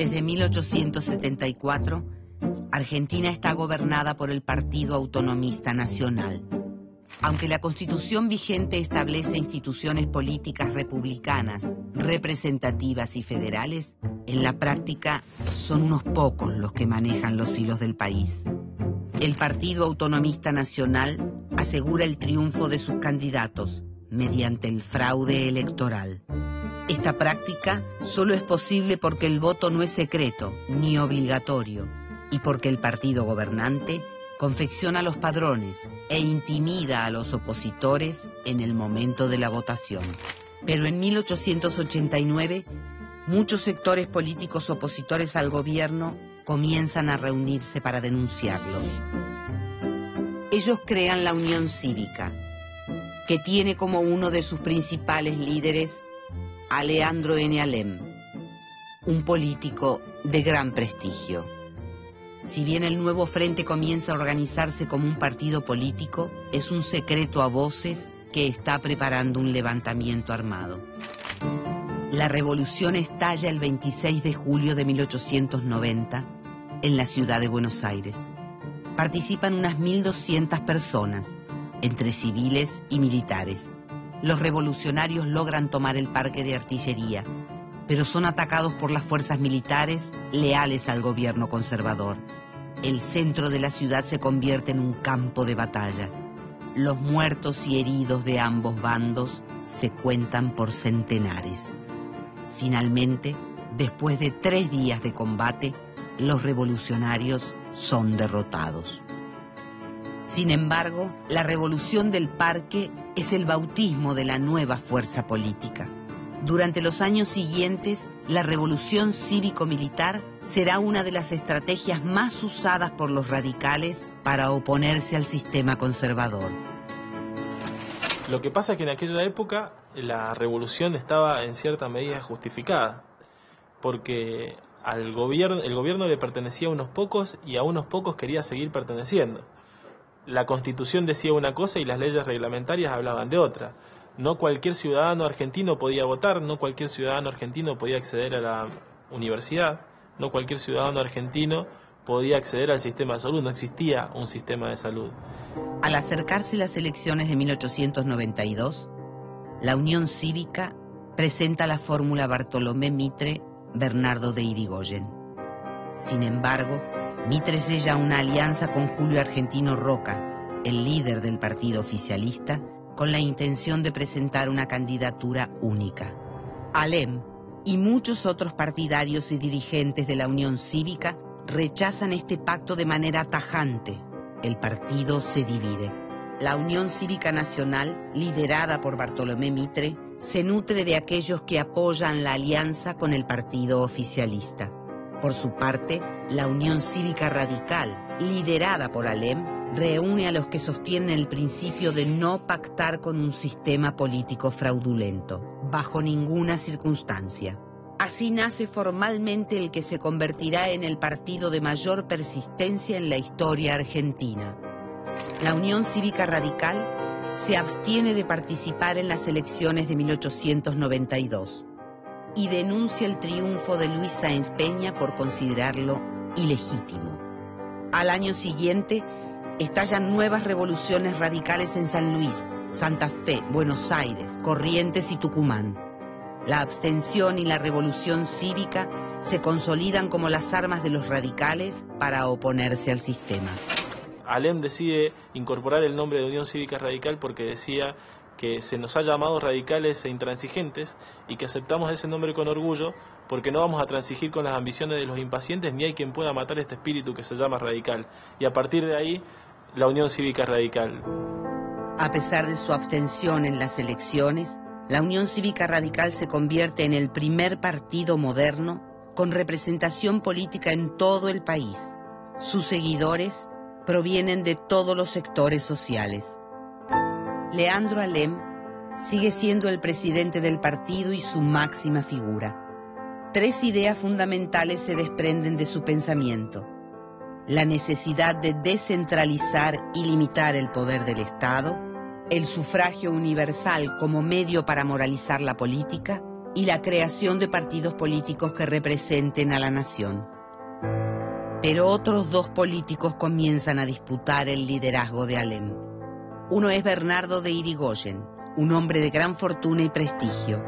Desde 1874, Argentina está gobernada por el Partido Autonomista Nacional. Aunque la Constitución vigente establece instituciones políticas republicanas, representativas y federales, en la práctica son unos pocos los que manejan los hilos del país. El Partido Autonomista Nacional asegura el triunfo de sus candidatos mediante el fraude electoral. Esta práctica solo es posible porque el voto no es secreto ni obligatorio y porque el partido gobernante confecciona los padrones e intimida a los opositores en el momento de la votación. Pero en 1889, muchos sectores políticos opositores al gobierno comienzan a reunirse para denunciarlo. Ellos crean la Unión Cívica, que tiene como uno de sus principales líderes a Leandro N. Alem, un político de gran prestigio. Si bien el nuevo frente comienza a organizarse como un partido político, es un secreto a voces que está preparando un levantamiento armado. La revolución estalla el 26 de julio de 1890 en la ciudad de Buenos Aires. Participan unas 1.200 personas, entre civiles y militares. Los revolucionarios logran tomar el parque de artillería, pero son atacados por las fuerzas militares leales al gobierno conservador. El centro de la ciudad se convierte en un campo de batalla. Los muertos y heridos de ambos bandos se cuentan por centenares. Finalmente, después de 3 días de combate, los revolucionarios son derrotados. Sin embargo, la revolución del parque es el bautismo de la nueva fuerza política. Durante los años siguientes, la revolución cívico-militar será una de las estrategias más usadas por los radicales para oponerse al sistema conservador. Lo que pasa es que en aquella época la revolución estaba en cierta medida justificada, porque el gobierno le pertenecía a unos pocos y a unos pocos quería seguir perteneciendo. La Constitución decía una cosa y las leyes reglamentarias hablaban de otra. No cualquier ciudadano argentino podía votar, no cualquier ciudadano argentino podía acceder a la universidad, no cualquier ciudadano argentino podía acceder al sistema de salud, no existía un sistema de salud. Al acercarse las elecciones de 1892, la Unión Cívica presenta la fórmula Bartolomé Mitre-Bernardo de Irigoyen. Sin embargo, Mitre sella una alianza con Julio Argentino Roca, el líder del partido oficialista, con la intención de presentar una candidatura única. Alem y muchos otros partidarios y dirigentes de la Unión Cívica rechazan este pacto de manera tajante. El partido se divide. La Unión Cívica Nacional, liderada por Bartolomé Mitre, se nutre de aquellos que apoyan la alianza con el partido oficialista. Por su parte, la Unión Cívica Radical, liderada por Alem, reúne a los que sostienen el principio de no pactar con un sistema político fraudulento, bajo ninguna circunstancia. Así nace formalmente el que se convertirá en el partido de mayor persistencia en la historia argentina. La Unión Cívica Radical se abstiene de participar en las elecciones de 1892 y denuncia el triunfo de Luis Sáenz Peña por considerarlo ilegítimo. Al año siguiente, estallan nuevas revoluciones radicales en San Luis, Santa Fe, Buenos Aires, Corrientes y Tucumán. La abstención y la revolución cívica se consolidan como las armas de los radicales para oponerse al sistema. Alem decide incorporar el nombre de Unión Cívica Radical porque decía que se nos ha llamado radicales e intransigentes y que aceptamos ese nombre con orgullo porque no vamos a transigir con las ambiciones de los impacientes ni hay quien pueda matar este espíritu que se llama radical. Y a partir de ahí, la Unión Cívica Radical. A pesar de su abstención en las elecciones, la Unión Cívica Radical se convierte en el primer partido moderno con representación política en todo el país. Sus seguidores provienen de todos los sectores sociales. Leandro Alem sigue siendo el presidente del partido y su máxima figura. 3 ideas fundamentales se desprenden de su pensamiento: la necesidad de descentralizar y limitar el poder del Estado, el sufragio universal como medio para moralizar la política y la creación de partidos políticos que representen a la nación. Pero otros dos políticos comienzan a disputar el liderazgo de Alem. Uno es Bernardo de Irigoyen, un hombre de gran fortuna y prestigio,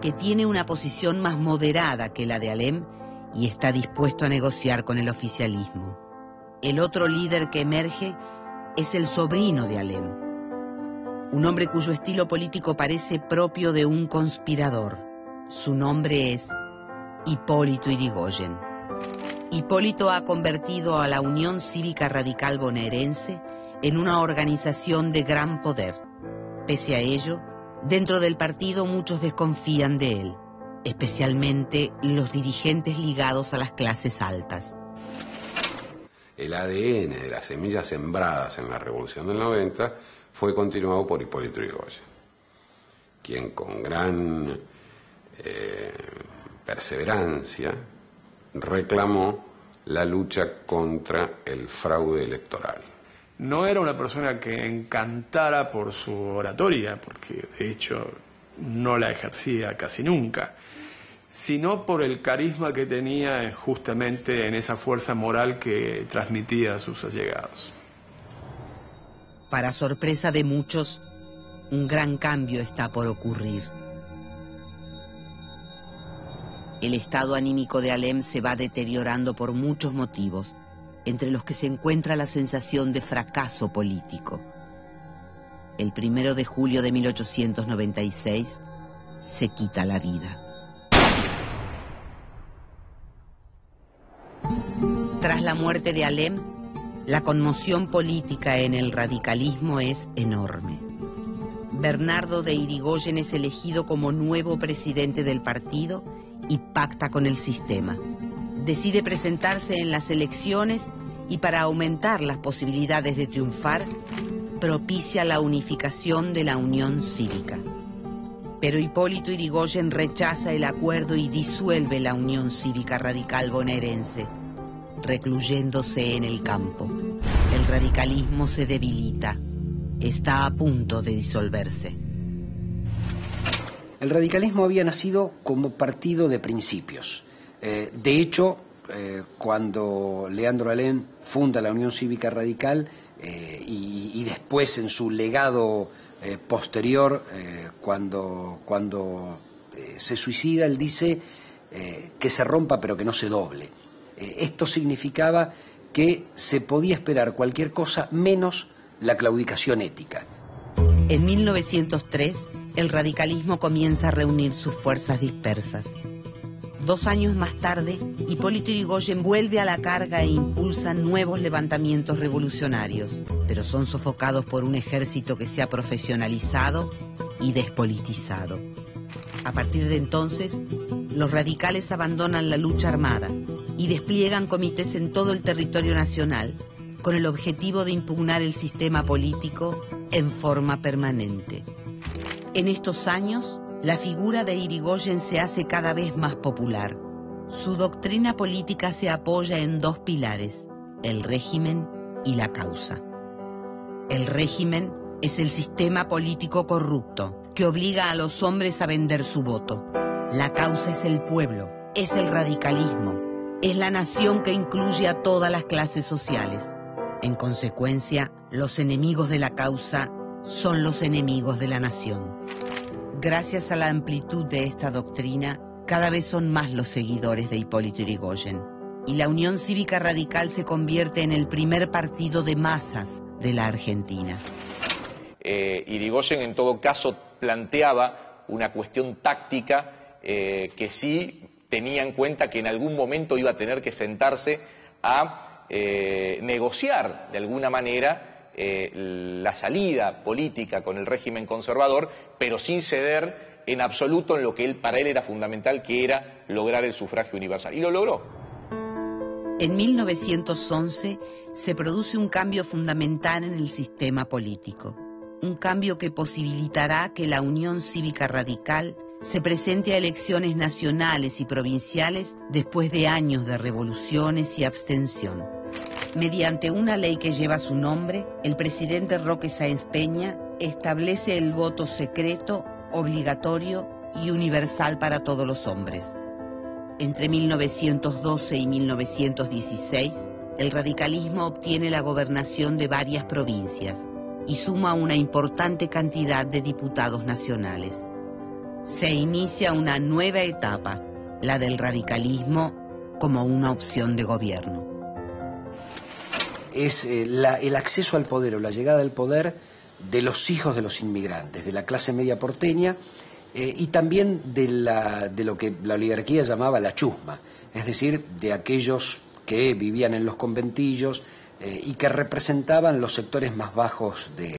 que tiene una posición más moderada que la de Alem y está dispuesto a negociar con el oficialismo. El otro líder que emerge es el sobrino de Alem, un hombre cuyo estilo político parece propio de un conspirador. Su nombre es Hipólito Yrigoyen. Hipólito ha convertido a la Unión Cívica Radical Bonaerense en una organización de gran poder. Pese a ello, dentro del partido muchos desconfían de él, especialmente los dirigentes ligados a las clases altas. El ADN de las semillas sembradas en la Revolución del 90 fue continuado por Hipólito Yrigoyen, quien con gran perseverancia reclamó la lucha contra el fraude electoral. No era una persona que encantara por su oratoria, porque de hecho no la ejercía casi nunca, sino por el carisma que tenía justamente en esa fuerza moral que transmitía a sus allegados. Para sorpresa de muchos, un gran cambio está por ocurrir. El estado anímico de Alem se va deteriorando por muchos motivos, entre los que se encuentra la sensación de fracaso político. El 1 de julio de 1896 se quita la vida. Tras la muerte de Alem, la conmoción política en el radicalismo es enorme. Bernardo de Irigoyen es elegido como nuevo presidente del partido y pacta con el sistema. Decide presentarse en las elecciones y, para aumentar las posibilidades de triunfar, propicia la unificación de la Unión Cívica. Pero Hipólito Yrigoyen rechaza el acuerdo y disuelve la Unión Cívica Radical Bonaerense, recluyéndose en el campo. El radicalismo se debilita. Está a punto de disolverse. El radicalismo había nacido como partido de principios. De hecho, cuando Leandro Alem funda la Unión Cívica Radical y después en su legado posterior, cuando se suicida, él dice que se rompa pero que no se doble. Esto significaba que se podía esperar cualquier cosa menos la claudicación ética. En 1903, el radicalismo comienza a reunir sus fuerzas dispersas. 2 años más tarde, Hipólito Yrigoyen vuelve a la carga e impulsa nuevos levantamientos revolucionarios, pero son sofocados por un ejército que se ha profesionalizado y despolitizado. A partir de entonces, los radicales abandonan la lucha armada y despliegan comités en todo el territorio nacional con el objetivo de impugnar el sistema político en forma permanente. En estos años, la figura de Yrigoyen se hace cada vez más popular. Su doctrina política se apoya en 2 pilares: el régimen y la causa. El régimen es el sistema político corrupto que obliga a los hombres a vender su voto. La causa es el pueblo, es el radicalismo, es la nación que incluye a todas las clases sociales. En consecuencia, los enemigos de la causa son los enemigos de la nación. Gracias a la amplitud de esta doctrina, cada vez son más los seguidores de Hipólito Yrigoyen, y la Unión Cívica Radical se convierte en el primer partido de masas de la Argentina. Yrigoyen, en todo caso, planteaba una cuestión táctica que sí tenía en cuenta que en algún momento iba a tener que sentarse a negociar de alguna manera la salida política con el régimen conservador, pero sin ceder en absoluto en lo que para él era fundamental, que era lograr el sufragio universal. Y lo logró. En 1911 se produce un cambio fundamental en el sistema político. Un cambio que posibilitará que la Unión Cívica Radical se presente a elecciones nacionales y provinciales después de años de revoluciones y abstención. Mediante una ley que lleva su nombre, el presidente Roque Sáenz Peña establece el voto secreto, obligatorio y universal para todos los hombres. Entre 1912 y 1916, el radicalismo obtiene la gobernación de varias provincias y suma una importante cantidad de diputados nacionales. Se inicia una nueva etapa, la del radicalismo como una opción de gobierno. Es el acceso al poder o la llegada al poder de los hijos de los inmigrantes, de la clase media porteña, y también de lo que la oligarquía llamaba la chusma, es decir, de aquellos que vivían en los conventillos y que representaban los sectores más bajos de